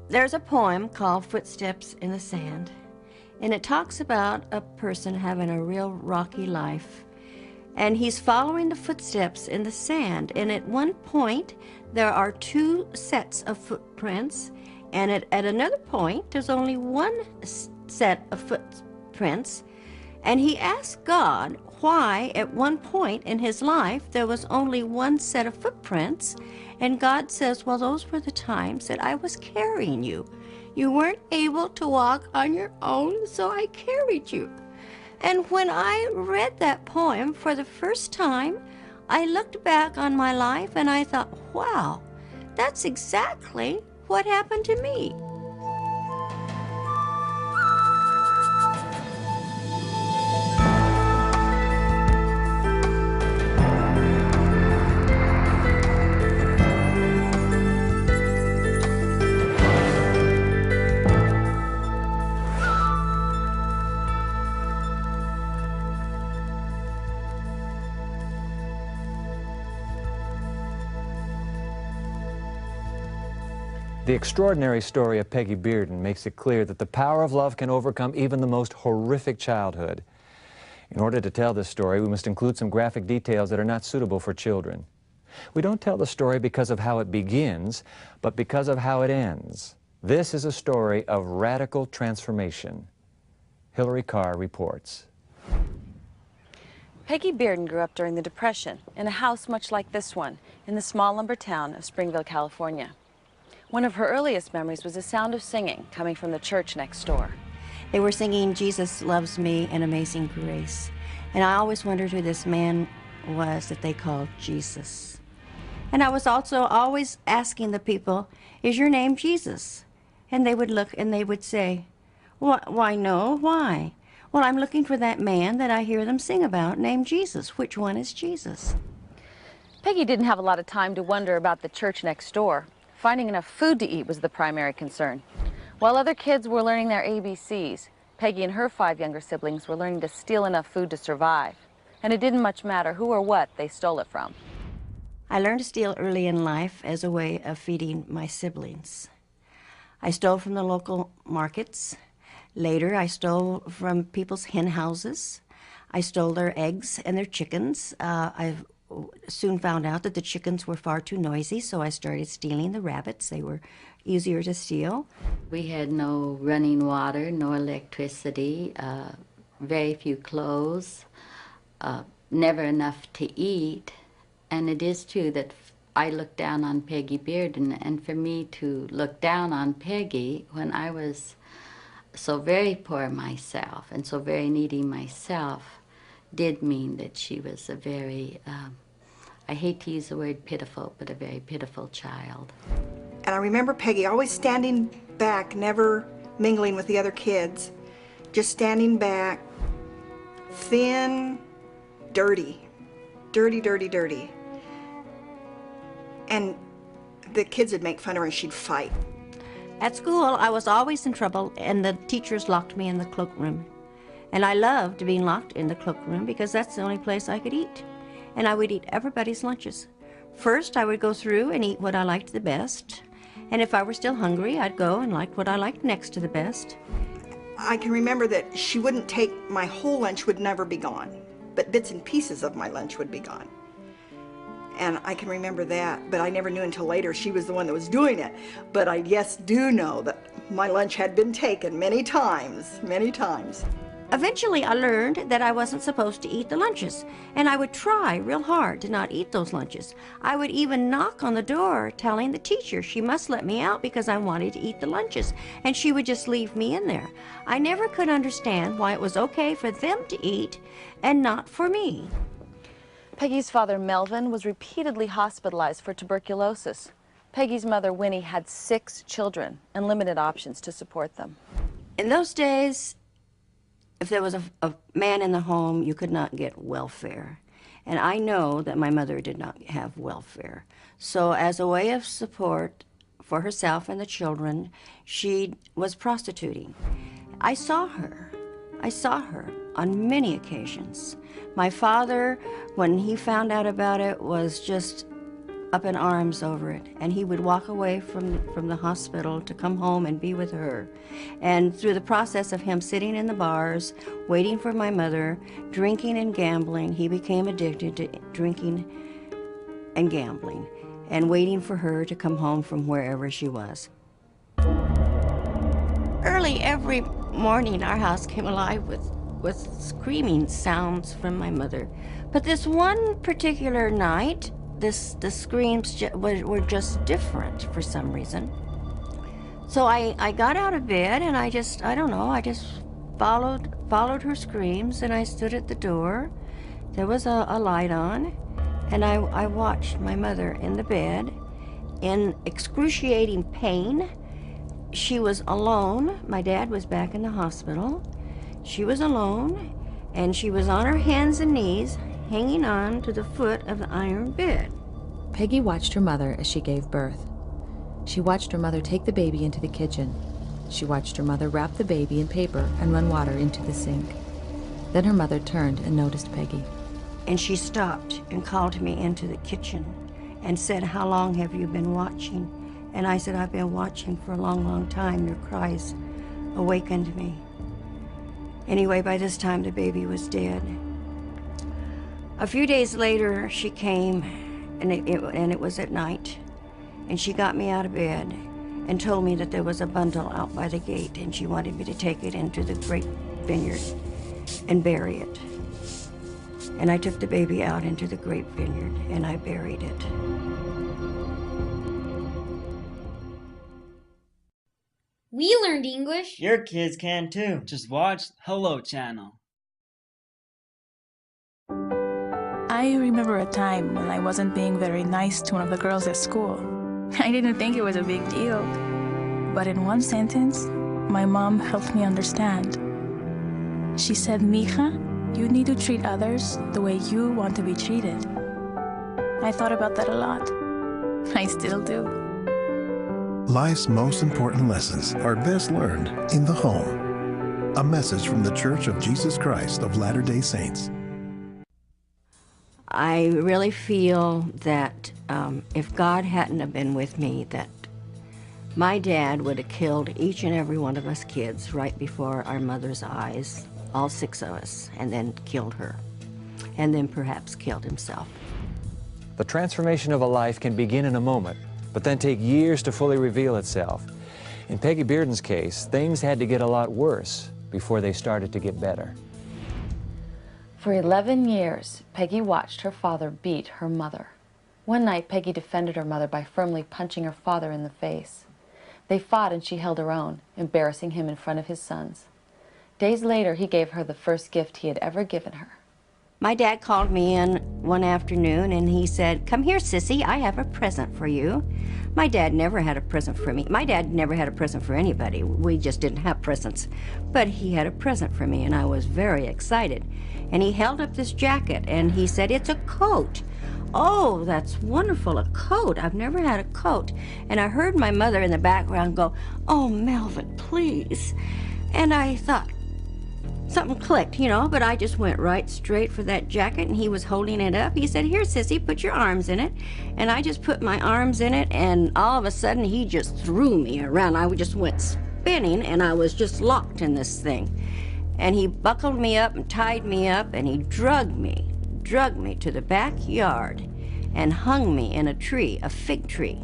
There's a poem called Footsteps in the Sand, and it talks about a person having a real rocky life. And he's following the footsteps in the sand. And at one point, there are two sets of footprints. And at another point, there's only one set of footprints. And he asked God why at one point in his life there was only one set of footprints. And God says, well, those were the times that I was carrying you. You weren't able to walk on your own, so I carried you. And when I read that poem for the first time, I looked back on my life and I thought, wow, that's exactly what happened to me. The extraordinary story of Peggy Bearden makes it clear that the power of love can overcome even the most horrific childhood. In order to tell this story, we must include some graphic details that are not suitable for children. We don't tell the story because of how it begins, but because of how it ends. This is a story of radical transformation. Hillary Carr reports. Peggy Bearden grew up during the Depression in a house much like this one in the small lumber town of Springville, California. One of her earliest memories was the sound of singing coming from the church next door. They were singing Jesus Loves Me and Amazing Grace. And I always wondered who this man was that they called Jesus. And I was also always asking the people, is your name Jesus? And they would look and they would say, why no, why? Well, I'm looking for that man that I hear them sing about named Jesus. Which one is Jesus? Peggy didn't have a lot of time to wonder about the church next door. Finding enough food to eat was the primary concern. While other kids were learning their ABCs, Peggy and her 5 younger siblings were learning to steal enough food to survive. And it didn't much matter who or what they stole it from. I learned to steal early in life as a way of feeding my siblings. I stole from the local markets. Later, I stole from people's hen houses. I stole their eggs and their chickens. I soon found out that the chickens were far too noisy, so I started stealing the rabbits. They were easier to steal. We had no running water, no electricity, very few clothes, never enough to eat. And it is true that I looked down on Peggy Bearden, and for me to look down on Peggy when I was so very poor myself and so very needy myself did mean that she was a very, I hate to use the word pitiful, but a very pitiful child. And I remember Peggy always standing back, never mingling with the other kids, just standing back, thin, dirty, dirty, dirty, dirty. And the kids would make fun of her and she'd fight. At school, I was always in trouble, and the teachers locked me in the cloakroom. And I loved being locked in the cloakroom because that's the only place I could eat. And I would eat everybody's lunches. First, I would go through and eat what I liked the best. And if I were still hungry, I'd go and like what I liked next to the best. I can remember that she wouldn't take, my whole lunch would never be gone, but bits and pieces of my lunch would be gone. And I can remember that, but I never knew until later she was the one that was doing it. But I, yes, do know that my lunch had been taken many times, many times. Eventually, I learned that I wasn't supposed to eat the lunches, and I would try real hard to not eat those lunches. I would even knock on the door telling the teacher she must let me out because I wanted to eat the lunches, and she would just leave me in there. I never could understand why it was okay for them to eat and not for me. Peggy's father, Melvin, was repeatedly hospitalized for tuberculosis. Peggy's mother, Winnie, had 6 children and limited options to support them. In those days, if there was a man in the home, you could not get welfare. And I know that my mother did not have welfare. So as a way of support for herself and the children, she was prostituting. I saw her on many occasions. My father, when he found out about it, was just up in arms over it, and he would walk away from the hospital to come home and be with her. And through the process of him sitting in the bars, waiting for my mother, drinking and gambling, he became addicted to drinking and gambling, and waiting for her to come home from wherever she was. Early every morning, our house came alive with screaming sounds from my mother. But this one particular night, the screams were just different for some reason. So I got out of bed and I just followed her screams, and I stood at the door. There was a light on, and I watched my mother in the bed in excruciating pain. She was alone. My dad was back in the hospital. She was alone, and she was on her hands and knees, hanging on to the foot of the iron bed. Peggy watched her mother as she gave birth. She watched her mother take the baby into the kitchen. She watched her mother wrap the baby in paper and run water into the sink. Then her mother turned and noticed Peggy. And she stopped and called me into the kitchen and said, "How long have you been watching?" And I said, "I've been watching for a long, long time. Your cries awakened me." Anyway, by this time, the baby was dead. A few days later, she came, and it was at night, and she got me out of bed and told me that there was a bundle out by the gate, and she wanted me to take it into the great vineyard and bury it. And I took the baby out into the great vineyard, and I buried it. We learned English. Your kids can too. Just watch Hello Channel. I remember a time when I wasn't being very nice to one of the girls at school. I didn't think it was a big deal. But in one sentence, my mom helped me understand. She said, "Mija, you need to treat others the way you want to be treated." I thought about that a lot. I still do. Life's most important lessons are best learned in the home. A message from the Church of Jesus Christ of Latter-day Saints. I really feel that if God hadn't have been with me, that my dad would have killed each and every one of us kids right before our mother's eyes, all 6 of us, and then killed her, and then perhaps killed himself. The transformation of a life can begin in a moment, but then take years to fully reveal itself. In Peggy Bearden's case, things had to get a lot worse before they started to get better. For 11 years, Peggy watched her father beat her mother. One night, Peggy defended her mother by firmly punching her father in the face. They fought and she held her own, embarrassing him in front of his sons. Days later, he gave her the first gift he had ever given her. My dad called me in one afternoon and he said, "Come here, sissy, I have a present for you." My dad never had a present for me. My dad never had a present for anybody. We just didn't have presents. But he had a present for me and I was very excited. And he held up this jacket and he said, "It's a coat." "Oh, that's wonderful, a coat. I've never had a coat." And I heard my mother in the background go, "Oh, Melvin, please." And I thought, something clicked, you know, but I just went right straight for that jacket and he was holding it up. He said, "Here, sissy, put your arms in it." And I just put my arms in it and all of a sudden he just threw me around. I just went spinning and I was just locked in this thing. And he buckled me up and tied me up and he drug me to the backyard and hung me in a tree, a fig tree.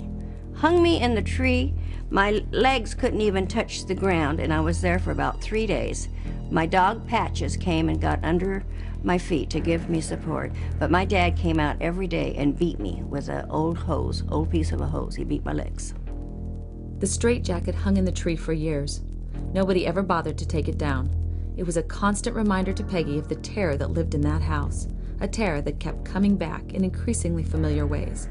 Hung me in the tree. My legs couldn't even touch the ground and I was there for about 3 days. My dog Patches came and got under my feet to give me support, but my dad came out every day and beat me with an old piece of a hose. He beat my legs. The straitjacket hung in the tree for years. Nobody ever bothered to take it down. It was a constant reminder to Peggy of the terror that lived in that house, a terror that kept coming back in increasingly familiar ways.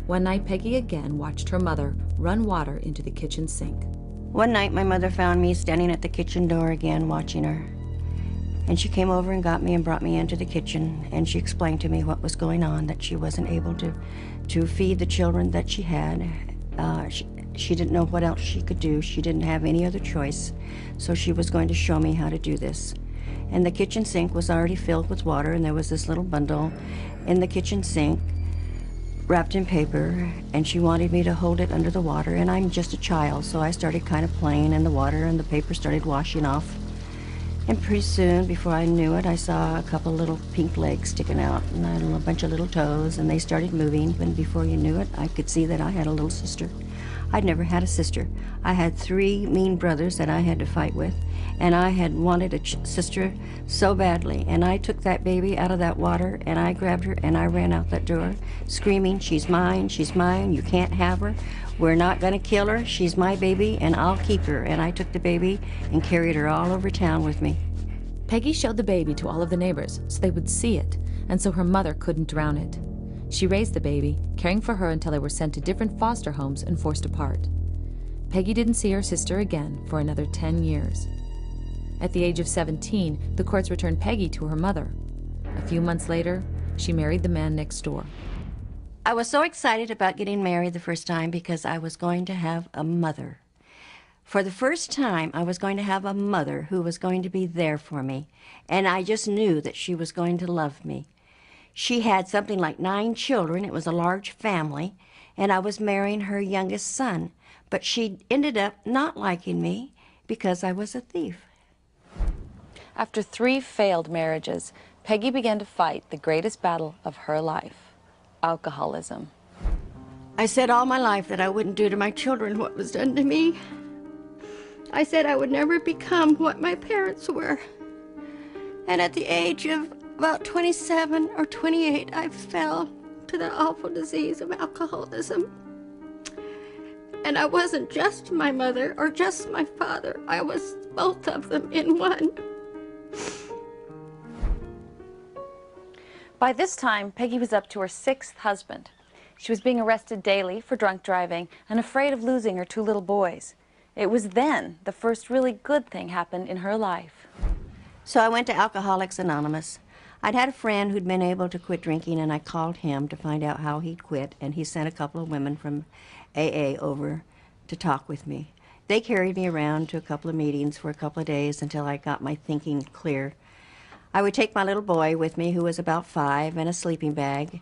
One night, Peggy again watched her mother run water into the kitchen sink. One night, my mother found me standing at the kitchen door again, watching her. And she came over and got me and brought me into the kitchen, and she explained to me what was going on, that she wasn't able to feed the children that she had. She didn't know what else she could do. She didn't have any other choice, so she was going to show me how to do this. And the kitchen sink was already filled with water, and there was this little bundle in the kitchen sink wrapped in paper, and she wanted me to hold it under the water, and I'm just a child, so I started kind of playing in the water, and the paper started washing off. And pretty soon, before I knew it, I saw a couple little pink legs sticking out and a bunch of little toes, and they started moving. And before you knew it, I could see that I had a little sister. I'd never had a sister. I had 3 mean brothers that I had to fight with, and I had wanted a sister so badly. And I took that baby out of that water, and I grabbed her, and I ran out that door, screaming, she's mine, you can't have her. We're not gonna kill her, she's my baby, and I'll keep her. And I took the baby and carried her all over town with me. Peggy showed the baby to all of the neighbors so they would see it, and so her mother couldn't drown it. She raised the baby, caring for her until they were sent to different foster homes and forced apart. Peggy didn't see her sister again for another 10 years. At the age of 17, the courts returned Peggy to her mother. A few months later, she married the man next door. I was so excited about getting married the first time because I was going to have a mother. For the first time, I was going to have a mother who was going to be there for me, and I just knew that she was going to love me. She had something like 9 children. It was a large family, and I was marrying her youngest son, but she ended up not liking me because I was a thief. After 3 failed marriages, Peggy began to fight the greatest battle of her life: alcoholism. I said all my life that I wouldn't do to my children what was done to me. I said I would never become what my parents were. And at the age of about 27 or 28, I fell to the awful disease of alcoholism. And I wasn't just my mother or just my father. I was both of them in one. By this time, Peggy was up to her 6th husband. She was being arrested daily for drunk driving and afraid of losing her 2 little boys. It was then the first really good thing happened in her life. So I went to Alcoholics Anonymous. I'd had a friend who'd been able to quit drinking, and I called him to find out how he'd quit, and he sent a couple of women from AA over to talk with me. They carried me around to a couple of meetings for a couple of days until I got my thinking clear. I would take my little boy with me, who was about 5, and a sleeping bag,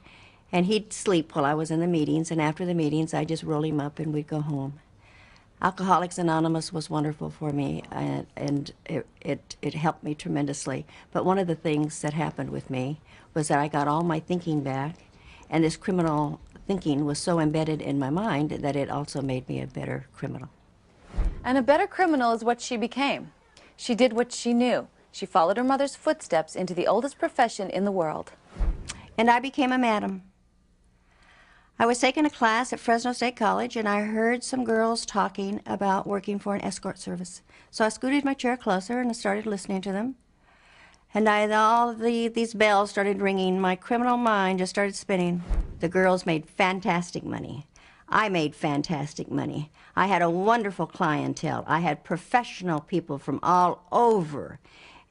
and he'd sleep while I was in the meetings, and after the meetings I'd just roll him up and we'd go home. Alcoholics Anonymous was wonderful for me, and it helped me tremendously. But one of the things that happened with me was that I got all my thinking back, and this criminal thinking was so embedded in my mind that it also made me a better criminal. And a better criminal is what she became. She did what she knew. She followed her mother's footsteps into the oldest profession in the world. And I became a madam. I was taking a class at Fresno State College, and I heard some girls talking about working for an escort service. So I scooted my chair closer and I started listening to them. And these bells started ringing. My criminal mind just started spinning. The girls made fantastic money. I made fantastic money. I had a wonderful clientele. I had professional people from all over.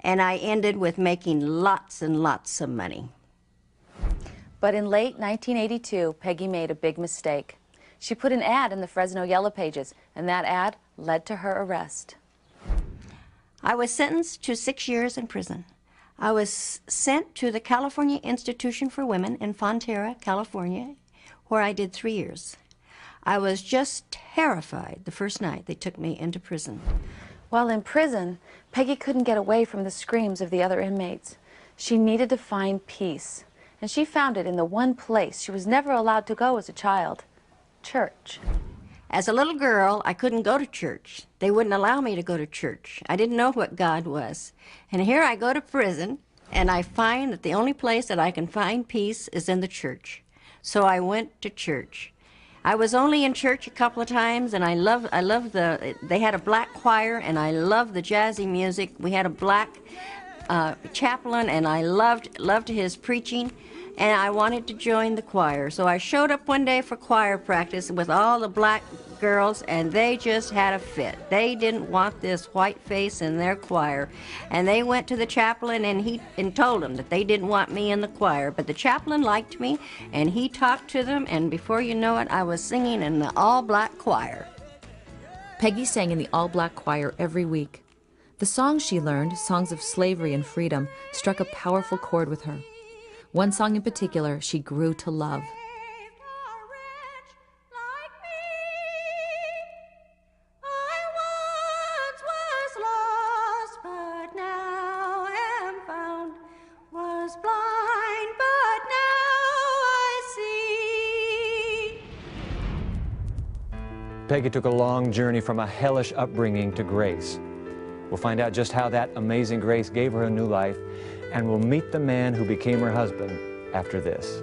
And I ended with making lots and lots of money. But in late 1982, Peggy made a big mistake. She put an ad in the Fresno Yellow Pages, and that ad led to her arrest. I was sentenced to 6 years in prison. I was sent to the California Institution for Women in Fonterra, California, where I did 3 years. I was just terrified the first night they took me into prison. While in prison, Peggy couldn't get away from the screams of the other inmates. She needed to find peace. And she found it in the one place she was never allowed to go as a child: church. As a little girl, I couldn't go to church. They wouldn't allow me to go to church. I didn't know what God was. And here I go to prison, and I find that the only place that I can find peace is in the church. So I went to church. I was only in church a couple of times, and I loved they had a black choir, and I loved the jazzy music. We had a black chaplain, and I loved his preaching, and I wanted to join the choir. So I showed up one day for choir practice with all the black girls, and they just had a fit. They didn't want this white face in their choir, and they went to the chaplain and told him that they didn't want me in the choir. But the chaplain liked me, and he talked to them, and before you know it, I was singing in the all-black choir. Peggy sang in the all-black choir every week. The songs she learned, songs of slavery and freedom, struck a powerful chord with her. One song in particular she grew to love. Peggy took a long journey from a hellish upbringing to grace. We'll find out just how that amazing grace gave her a new life, and we'll meet the man who became her husband after this.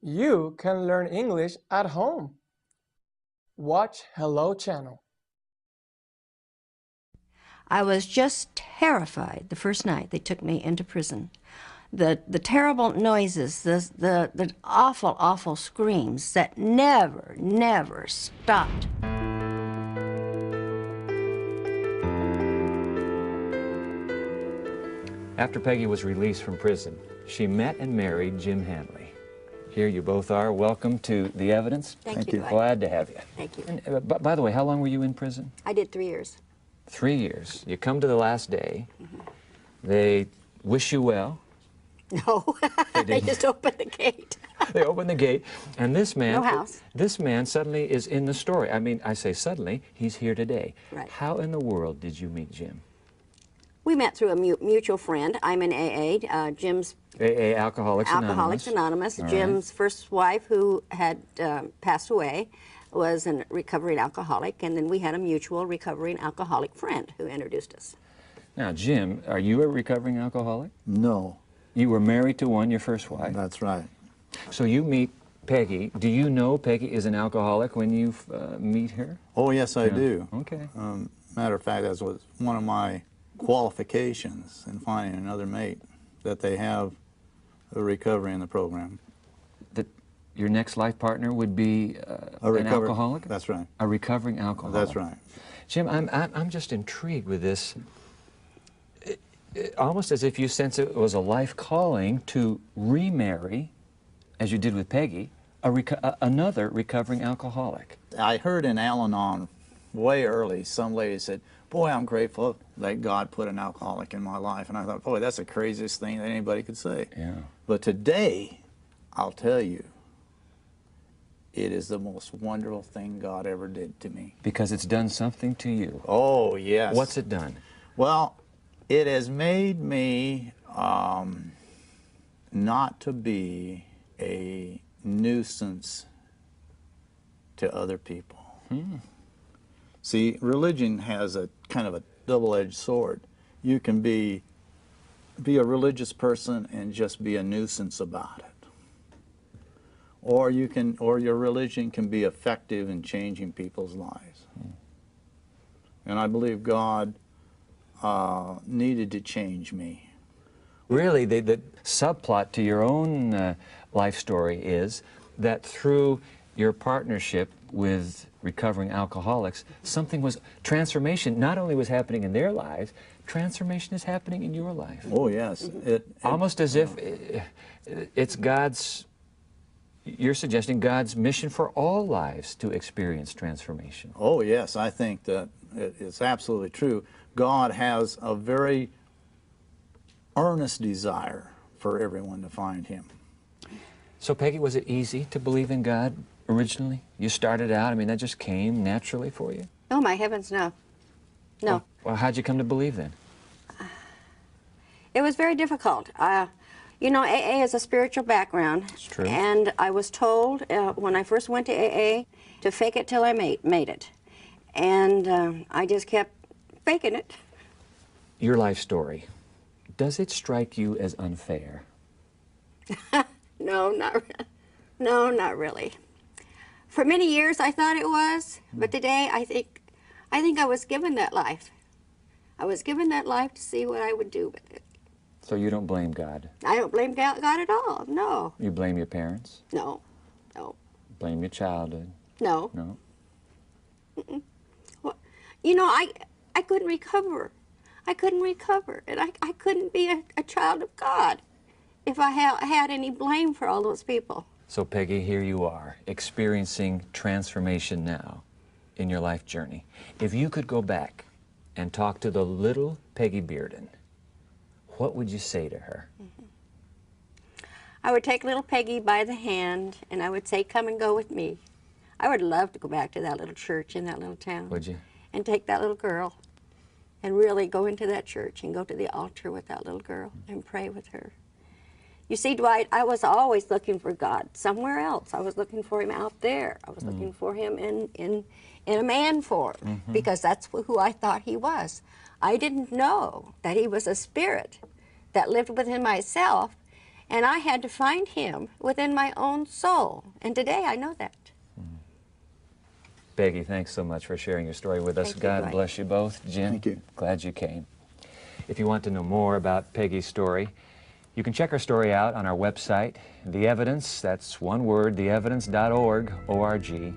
You can learn English at home. Watch Hello Channel. I was just terrified the first night they took me into prison. The terrible noises, the awful, awful screams that never stopped. After Peggy was released from prison, she met and married Jim Hanley. Here you both are. Welcome to The Evidence. Thank you. Glad to have you. Thank you. And, by the way, how long were you in prison? I did 3 years. 3 years. You come to the last day. They wish you well. No, they just opened the gate. They open the gate, and this man, No house. This man suddenly is in the story. I mean, I say suddenly, he's here today. Right. How in the world did you meet Jim? We met through a mutual friend. I'm in AA. Jim's AA, Alcoholics Anonymous. All Jim's first wife, who had passed away, was a recovering alcoholic, and then we had a mutual recovering alcoholic friend who introduced us. Now, Jim, are you a recovering alcoholic? No. You were married to one, your first wife. That's right. So you meet Peggy. Do you know Peggy is an alcoholic when you meet her? Oh, yes, I do. Okay. Matter of fact, that was one of my qualifications in finding another mate, that they have a recovery in the program. That your next life partner would be an alcoholic? That's right. A recovering alcoholic? That's right. Jim, I'm just intrigued with this. Almost as if you sense it was a life calling to remarry, as you did with Peggy, another recovering alcoholic. I heard in Al-Anon way early, some lady said, "Boy, I'm grateful that God put an alcoholic in my life." And I thought, boy, that's the craziest thing that anybody could say. Yeah. But today, I'll tell you, it is the most wonderful thing God ever did to me. Because it's done something to you. Oh, yes. What's it done? Well, it has made me not to be a nuisance to other people. See, religion has a kind of a double-edged sword. You can be a religious person and just be a nuisance about it. Or your religion can be effective in changing people's lives. And I believe God needed to change me. Really, the subplot to your own life story is that through your partnership with recovering alcoholics, transformation not only was happening in their lives, transformation is happening in your life. Oh, yes. Almost as if it's God's, you're suggesting God's mission for all lives to experience transformation. Oh, yes, I think that it's absolutely true. God has a very earnest desire for everyone to find Him. So, Peggy, was it easy to believe in God originally? You started out, I mean, that just came naturally for you? Oh, my heavens, no. No. Well, how'd you come to believe then? It was very difficult. You know, AA is a spiritual background. It's true. And I was told when I first went to AA to fake it till I made it. And I just kept faking it. Your life story, does it strike you as unfair? No, not really. For many years I thought it was, but today I think I was given that life. I was given that life to see what I would do with it. So you don't blame God? I don't blame God at all, no. You blame your parents? No. Blame your childhood? No. No? Well, you know, I couldn't recover. I couldn't recover, and I couldn't be a child of God if I had any blame for all those people. So, Peggy, here you are, experiencing transformation now in your life journey. If you could go back and talk to the little Peggy Bearden, what would you say to her? I would take little Peggy by the hand, and I would say, "Come and go with me." I would love to go back to that little church in that little town. Would you? And take that little girl. and really go into that church and go to the altar with that little girl and pray with her. You see, Dwight, I was always looking for God somewhere else. I was looking for him out there. I was looking for him in a man form, because that's who I thought he was. I didn't know that he was a spirit that lived within myself, and I had to find him within my own soul. And today I know that. Peggy, thanks so much for sharing your story with us. Thank you, God Dwight. bless you both. Jim, Thank you. Glad you came. If you want to know more about Peggy's story, you can check her story out on our website, The Evidence, that's one word, theevidence.org, O-R-G.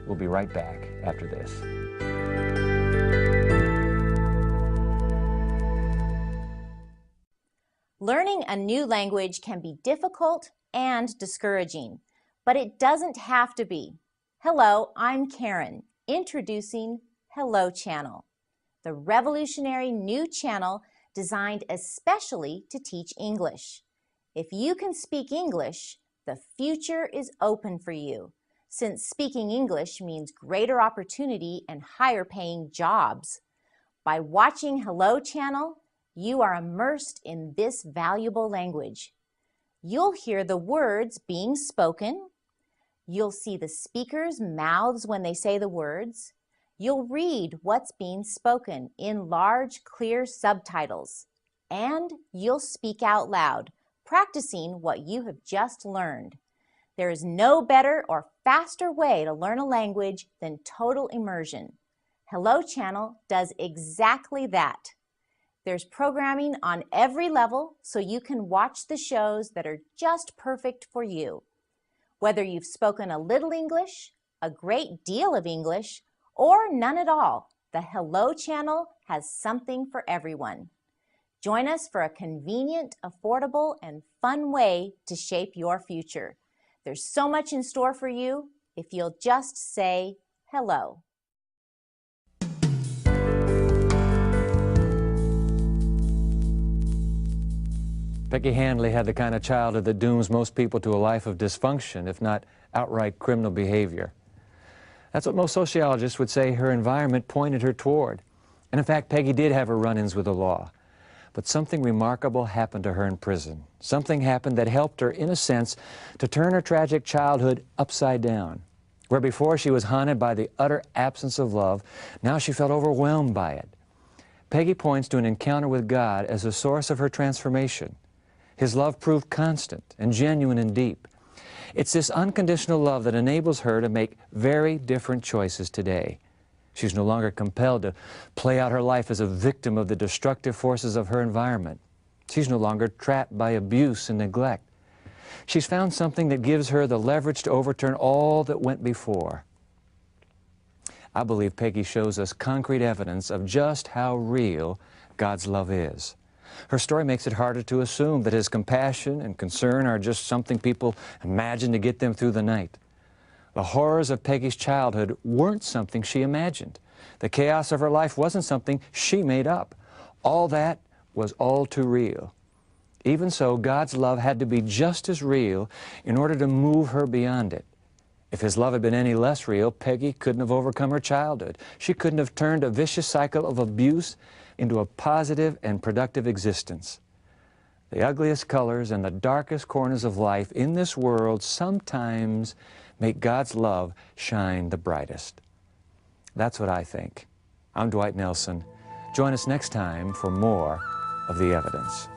We'll be right back after this. Learning a new language can be difficult and discouraging, but it doesn't have to be. Hello, I'm Karen, introducing Hello Channel, the revolutionary new channel designed especially to teach English. If you can speak English, the future is open for you, since speaking English means greater opportunity and higher paying jobs. By watching Hello Channel, you are immersed in this valuable language. You'll hear the words being spoken. You'll see the speakers' mouths when they say the words. You'll read what's being spoken in large, clear subtitles. And you'll speak out loud, practicing what you have just learned. There is no better or faster way to learn a language than total immersion. Hello Channel does exactly that. There's programming on every level, so you can watch the shows that are just perfect for you. Whether you've spoken a little English, a great deal of English, or none at all, the Hello Channel has something for everyone. Join us for a convenient, affordable, and fun way to shape your future. There's so much in store for you if you'll just say hello. Becky Handley had the kind of childhood that dooms most people to a life of dysfunction, if not outright criminal behavior. That's what most sociologists would say her environment pointed her toward. And in fact, Peggy did have her run-ins with the law. But something remarkable happened to her in prison. Something happened that helped her, in a sense, to turn her tragic childhood upside down. Where before she was haunted by the utter absence of love, now she felt overwhelmed by it. Peggy points to an encounter with God as a source of her transformation. His love proved constant and genuine and deep. It's this unconditional love that enables her to make very different choices today. She's no longer compelled to play out her life as a victim of the destructive forces of her environment. She's no longer trapped by abuse and neglect. She's found something that gives her the leverage to overturn all that went before. I believe Peggy shows us concrete evidence of just how real God's love is. Her story makes it harder to assume that His compassion and concern are just something people imagine to get them through the night. The horrors of Peggy's childhood weren't something she imagined. The chaos of her life wasn't something she made up. All that was all too real. Even so, God's love had to be just as real in order to move her beyond it. If His love had been any less real, Peggy couldn't have overcome her childhood. She couldn't have turned a vicious cycle of abuse into a positive and productive existence. The ugliest colors and the darkest corners of life in this world sometimes make God's love shine the brightest. That's what I think. I'm Dwight Nelson. Join us next time for more of The Evidence.